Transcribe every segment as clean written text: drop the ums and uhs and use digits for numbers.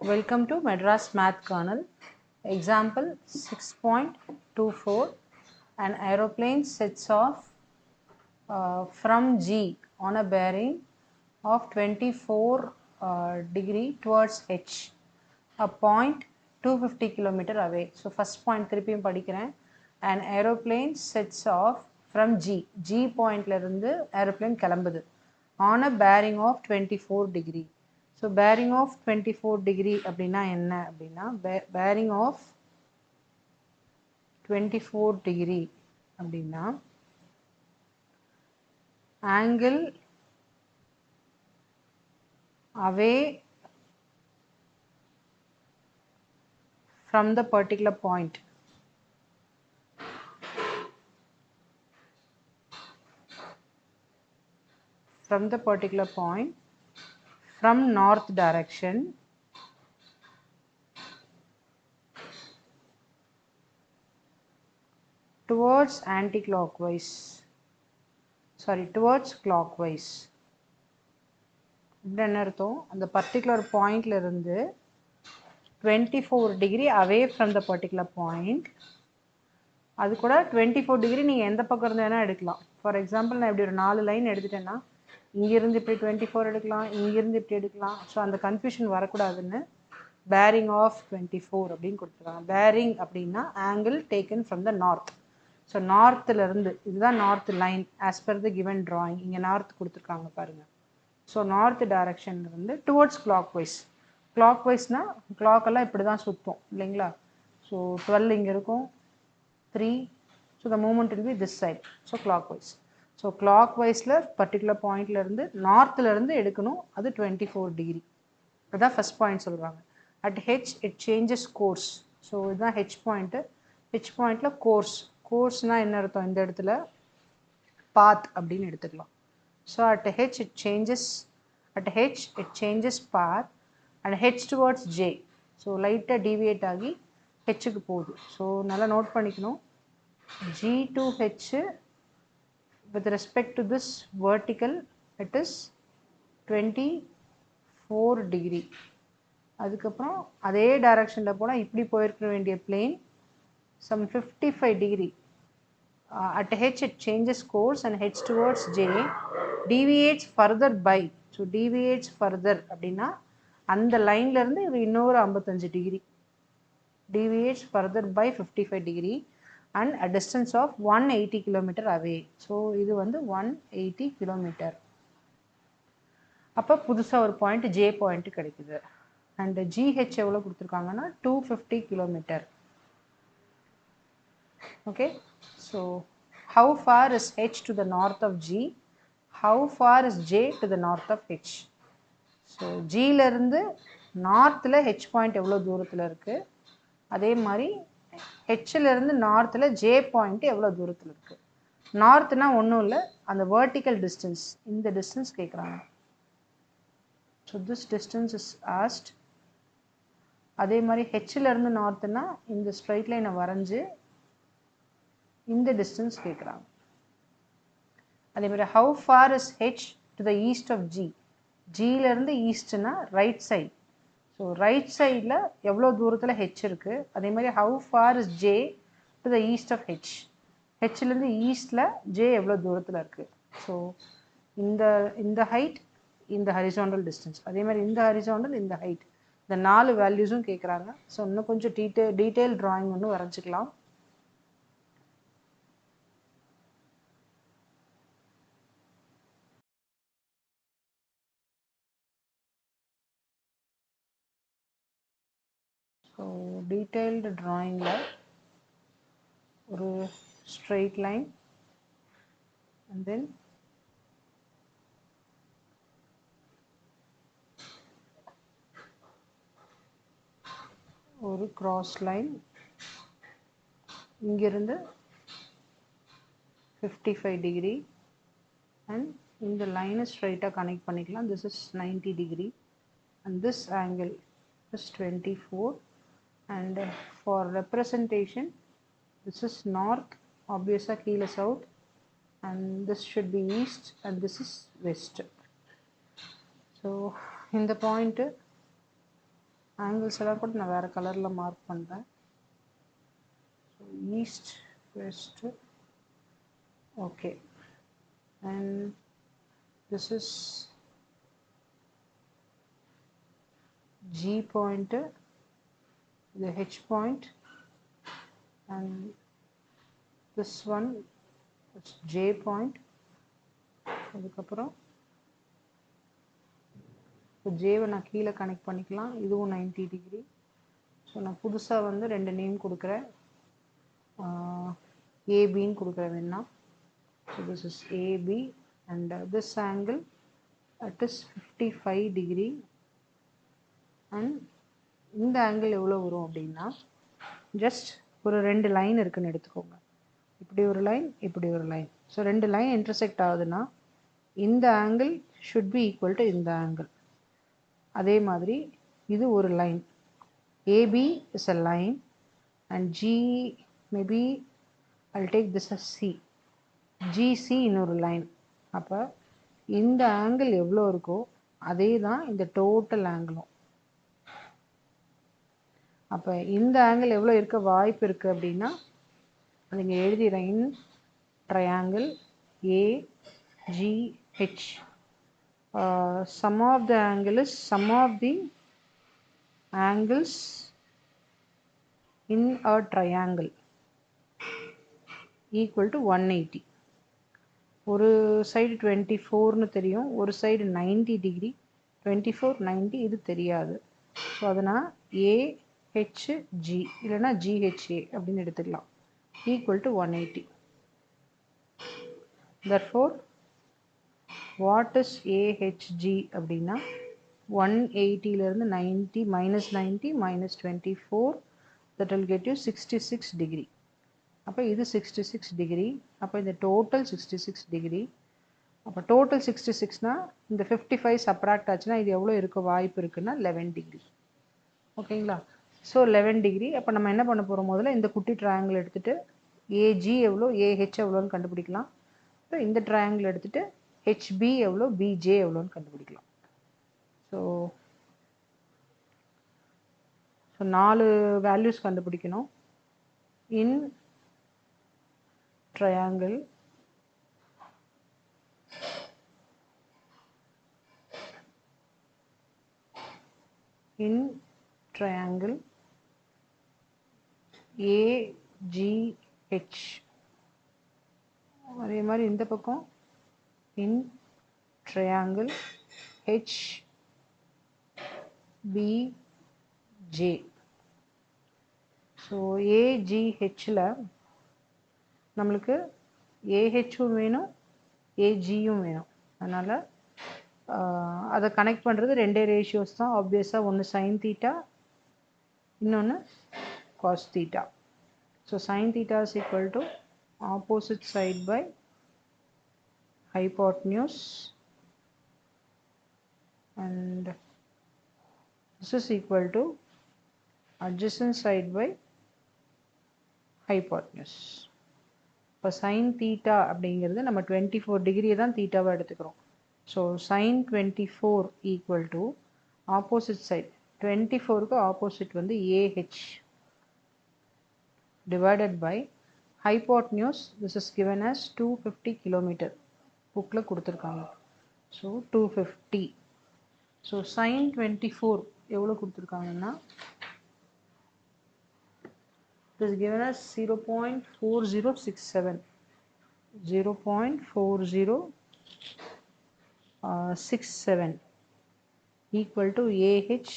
Welcome to Madras Math Kernel. Example 6.24. An aeroplane sets off from G on a bearing of 24 degree towards H, a point 250 km away. So first point திருப்பியும் படிக்கிறேன். An aeroplane sets off from G point ல இருந்து aeroplane கிளம்புது on a bearing of 24 degree. So bearing of 24 degree அப்படின்னா என்ன அப்படின்னா bearing of 24 degree அப்படின்னா angle away from the particular point. From the particular point from north direction towards anti-clockwise. Towards clockwise. இப்படி என்ன அர்த்தம்? அந்த பர்டிகுலர் பாயிண்ட்ல இருந்து 24 degree away from the particular point. அது கூட 24 டிகிரி நீங்கள் எந்த பக்கம் இருந்து வேணால் எடுக்கலாம். ஃபார் எக்ஸாம்பிள் நான் இப்படி ஒரு 4 லைன் எடுத்துட்டேன்னா இங்கிருந்து இப்படி 24 எடுக்கலாம், இங்கிருந்து இப்படி எடுக்கலாம். ஸோ அந்த கன்ஃபியூஷன் வரக்கூடாதுன்னு பேரிங் ஆஃப் 24 அப்படின்னு கொடுத்துருக்காங்க. பேரிங் அப்படின்னா angle taken from the north. So நார்த்துலேருந்து இதுதான் north line as per the given drawing. இங்கே நார்த் கொடுத்துருக்காங்க பாருங்கள். ஸோ நார்த் டைரக்ஷன்லேருந்து டுவர்ட்ஸ் கிளாக் வைஸ். கிளாக் வைஸ்னால் கிளாக்கெல்லாம் இப்படி தான் சுற்றும் இல்லைங்களா? ஸோ 12 இங்கே இருக்கும், 3. So the movement will be this side. So clockwise. So கிளாக் வைஸில் பர்டிகுலர் பாயிண்ட்லேருந்து நார்த்துலேருந்து எடுக்கணும். அது 24 டிகிரி. அதுதான் ஃபஸ்ட் பாயிண்ட் சொல்கிறாங்க. At H it changes course. So இதுதான் ஹெச் பாயிண்ட்டு. ஹெச் பாயிண்டில் கோர்ஸ். கோர்ஸ்னால் என்ன அர்த்தம்? இந்த இடத்துல பாத் அப்படின்னு எடுத்துக்கலாம். So at h it changes path and h towards j. So லைட்டாக டீவியேட் ஆகி ஹெச்சுக்கு போகுது. ஸோ நல்லா நோட் பண்ணிக்கணும். g to h with respect to this vertical it is 24 degree. அதுக்கப்புறம் அதே டைரக்ஷனில் போனால் இப்படி போயிருக்க வேண்டிய plane some 55 degree. At h it changes course and heads towards j, deviates further by. So deviates further அப்படின்னா அந்த லைன்ல இருந்து இன்னொரு 55 degree deviates further by 55 degree and a distance of 180 km away. So இது வந்து 180 km. அப்போ புதுசாக ஒரு பாயிண்ட் ஜே பாயிண்ட் கிடைக்குது. அண்ட் ஜிஹெச் எவ்வளோ கொடுத்துருக்காங்கன்னா 250 km. Okay, so how far is h to the north of g? How far is j to the north of h? So g ல இருந்து நார்த்தில் h பாயிண்ட் எவ்வளோ தூரத்தில் இருக்குது, அதே மாதிரி ஹெச்சில் இருந்து நார்த்தில் ஜே பாயிண்ட் எவ்வளோ தூரத்தில் இருக்குது. நார்த்னா ஒன்றும் இல்லை, அந்த வேர்ட்டிக்கல் டிஸ்டன்ஸ், இந்த டிஸ்டன்ஸ் கேட்குறாங்க. So this distance is asked. அதே மாதிரி ஹெச்சில் இருந்து நார்த்துனா இந்த ஸ்ட்ரைட் லைனை வரைஞ்சி இந்த டிஸ்டன்ஸ் கேட்குறாங்க. அதே மாதிரி how far is H to the east of G. ஜியிலேருந்து ஈஸ்ட்னா ரைட் சைட். ஸோ ரைட் சைடில் எவ்வளோ தூரத்தில் ஹெச் இருக்குது. அதே மாதிரி how far is J to the east of H. ஹெச்லேருந்து ஈஸ்டில் ஜே எவ்வளோ தூரத்தில் இருக்குது. ஸோ இந்த ஹைட், இந்த ஹரிசாண்டல் டிஸ்டன்ஸ், அதே மாதிரி இந்த ஹரிசாண்டல், இந்த ஹைட், இந்த 4 வேல்யூஸும் கேட்குறாங்க. ஸோ இன்னும் கொஞ்சம் டீட்டெயில் ட்ராயிங் ஒன்று வரைஞ்சிக்கலாம். ஸோ டீட்டெயில்டு ட்ராயிங்கில் ஒரு ஸ்ட்ரெயிட் லைன் அண்ட் தென் ஒரு கிராஸ் லைன் இங்கிருந்து 55 டிகிரி அண்ட் இந்த லைனை ஸ்ட்ரைட்டாக கனெக்ட் பண்ணிக்கலாம். This is 90 degree and this angle is 24. and for representation this is north, obviously கீழே south, and this should be east and this is west. So இந்த point angles எல்லாம் கூட நான் வேறு கலரில் மார்க் பண்ணுறேன். East west, okay. And this is G point, the H point, and this one is J point. அதுக்கப்புறம் இப்போ ஜேவை நான் கீழே கனெக்ட் பண்ணிக்கலாம். இதுவும் 90 டிகிரி. ஸோ நான் புதுசாக வந்து 2 நேம் கொடுக்குறேன். ஏபின்னு கொடுக்குறேன் வேணா. So this is A B and this angle at is 55 degree. அண்ட் இந்த ஆங்கிள் எவ்வளோ வரும் அப்படின்னா, ஜஸ்ட் ஒரு 2 லைன் இருக்குன்னு எடுத்துக்கோங்க. இப்படி ஒரு லைன், இப்படி ஒரு லைன். ஸோ 2 லைன் இன்டர்செக்ட் ஆகுதுன்னா இந்த angle should be equal to இந்த ஆங்கிள். அதே மாதிரி இது ஒரு line. A B is a line and G maybe I'll take this as C. GC இன்னொரு லைன். அப்போ இந்த ஆங்கிள் எவ்வளோ இருக்கோ அதே தான் இந்த டோட்டல் ஆங்கிளும். அப்போ இந்த ஆங்கிள் எவ்வளோ இருக்க வாய்ப்பு இருக்குது அப்படின்னா, அது இங்கே எழுதிடுறேன். In triangle AGH, sum of the angle is sum of the angles in a triangle equal to 180. ஒரு சைடு 24ன்னு தெரியும், ஒரு சைடு 90 டிகிரி. 24 90 இது தெரியாது. ஸோ அதனால் AHG இல்லைன்னா GHA அப்படின்னு எடுத்துக்கலாம். Equal to 180. therefore what is AHG அப்படின்னா 180லேருந்து 90 -90 -24 that will get you 66 degree. அப்போ இது 66 டிகிரி. அப்போ இந்த டோட்டல் 66 டிகிரி. அப்போ டோட்டல் 66னால் இந்த 55 சப்ராக்ட் ஆச்சுன்னா இது எவ்வளோ இருக்க வாய்ப்பு இருக்குன்னா 11 டிகிரி. ஓகேங்களா? So 11 degree. அப்போ நம்ம என்ன பண்ண போகிறோம், முதல்ல இந்த குட்டி ட்ரையாங்கிள் எடுத்துகிட்டு ஏஜி எவ்வளோ ஏஹெச் எவ்வளோன்னு கண்டுபிடிக்கலாம். இப்போ இந்த ட்ரையாங்கிள் எடுத்துகிட்டு ஹெச்பி எவ்வளோ பிஜே எவ்வளோன்னு கண்டுபிடிக்கலாம். ஸோ 4 வேல்யூஸ் கண்டுபிடிக்கணும். இன் triangle AGH. அதே மாதிரி இந்த பக்கம் இன் ட்ரையாங்கிள் HBJ. ஸோ AGHல நம்மளுக்கு ஏஹெச்சும் வேணும் ஏஜியும் வேணும். அதனால் அதை கனெக்ட் பண்ணுறது 2 ரேஷியோஸ் தான். ஆப்வியஸாக ஒன்று சைன் தீட்டா, இன்னொன்று cos theta. So sine theta is equal to opposite side by hypotenuse and this is equal to adjacent side by hypotenuse. இப்போ சைன் தீட்டா அப்படிங்கிறது நம்ம 24 டிகிரியை தான் தீட்டாவாக எடுத்துக்கிறோம். So sine 24 equal to opposite side 24க்கு opposite வந்து A H divided by hypotenuse. This is given as 250 kilometre புக்கில் கொடுத்துருக்காங்க. ஸோ 250. ஸோ சைன் 24 எவ்வளோ கொடுத்துருக்காங்கன்னா it is given as 0.4067. 0.4067 equal to AH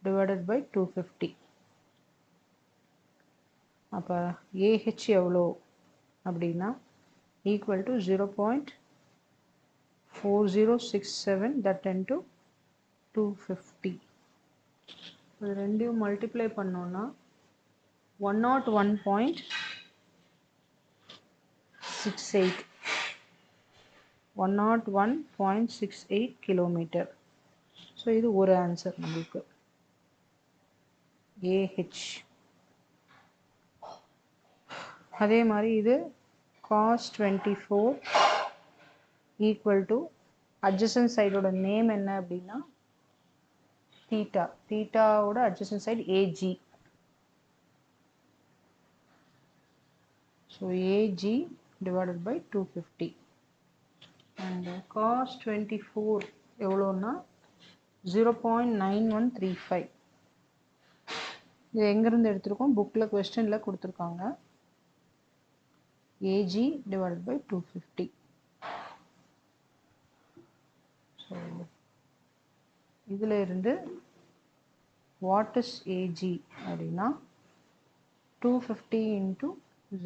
divided by 250. அப்போ AH எவ்வளோ அப்படின்னா equal to 0.4067 that into 250. இது ரெண்டையும் மல்டிப்ளை பண்ணோன்னா 101.68 101.68 கிலோமீட்டர். ஸோ இது ஒரு ஆன்சர் நம்மளுக்கு ஏஹெச். அதே மாதிரி இது cos 24 ஈக்குவல் டு அட்ஜசன்ட் சைடோட நேம் என்ன அப்படின்னா theta. Theta ஓட adjacent side AG. So AG divided by 250. And cos 24 எவ்வளோன்னா 0.9135. இது எங்கேருந்து எடுத்திருக்கோம்? புக்கில் கொஸ்டினில் கொடுத்துருக்காங்க. AG divided by 250. ஸோ இதில் இருந்து வாட் இஸ் AG அப்படின்னா 250 into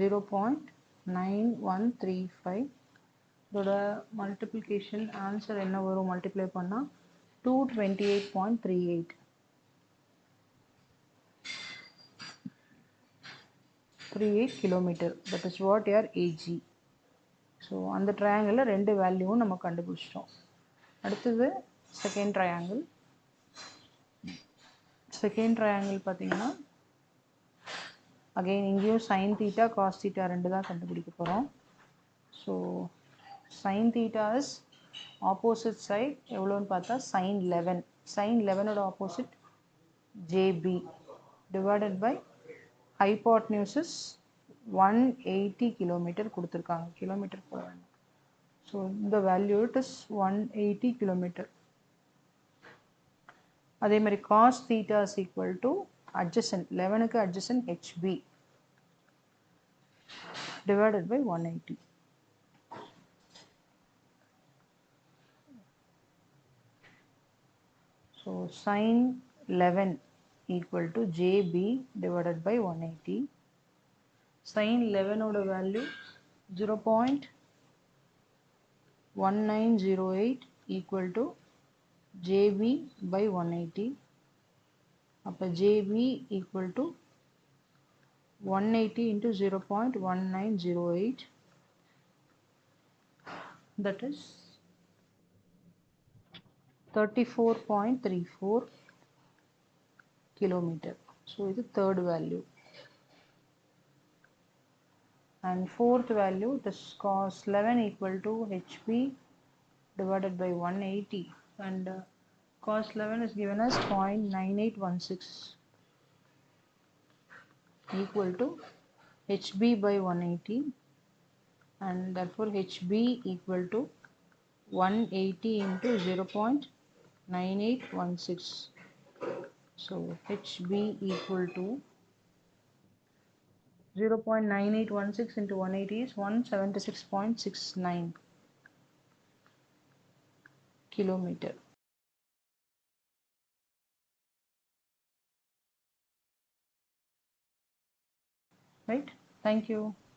0.9135. இதோட மல்டிப்ளிகேஷன் ஆன்சர் என்ன வரும்? மல்டிப்ளை பண்ணால் 228.38. 38 கிலோமீட்டர். தட் இஸ் வாட் யார் AG. ஸோ அந்த ட்ரையாங்கிளில் ரெண்டு வேல்யூவும் நம்ம கண்டுபிடிச்சிட்டோம். அடுத்தது செகண்ட் ட்ரையாங்கிள். செகண்ட் ட்ரையாங்கிள் பார்த்தீங்கன்னா அகெயின் இங்கேயும் சைன் தீட்டா காஸ் தீட்டா ரெண்டு தான் கண்டுபிடிக்க போகிறோம். So sine theta is opposite side எவ்வளோன்னு பார்த்தா சைன் 11. சைன் 11ஓட ஆப்போசிட் JB divided by hypotenuse is 180 kilometre கொடுத்துருக்காங்க. கிலோமீட்டர் போகிறாங்க. ஸோ இந்த வேல்யூ இட் இஸ் 180 கிலோமீட்டர். அதே மாதிரி cos theta is equal to adjacent 11க்கு adjacent HB divided by 180. So sin 11 equal to JB divided by 180. Sin 11 ஓட value 0.1908 equal to JB by 180. அப்போ JB equal to 180 into 0.1908. That is 34.34 kilometer. So this is third value. And fourth value, this cos 11 equal to HB divided by 180. And cos 11 is given as 0.9816 equal to HB by 180. And therefore HB equal to 180 into 0.9816. So HB equal to 0.9816 into 180 is 176.69 kilometer. Right? Thank you.